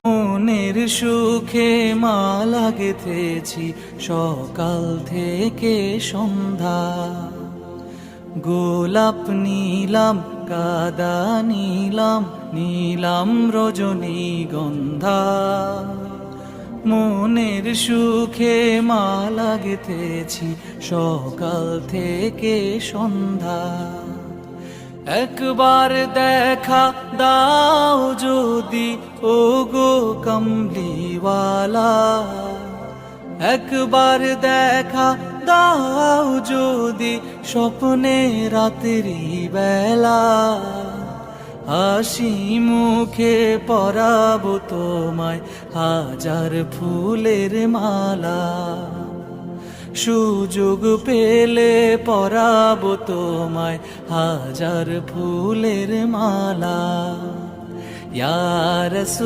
মনের সুখে মালা গেঁথেছি সকাল থেকে সন্ধ্যা, গোলাপ নিলাম কাদা নিলাম নিলাম রজনীগন্ধা। মনের সুখে মালা গেঁথেছি সকাল থেকে সন্ধ্যা। একবার দেখা দাও যদি ওগো কমলিওয়ালা, একবার দেখা দাও যদি স্বপ্নে রাত্রি বেলা। হাসি মুখে পরাবো তোমায় হাজার ফুলের মালা, সুযোগ পেলে পরাবো তোমায় হাজার ফুলের মালা। ইয়া রাসূল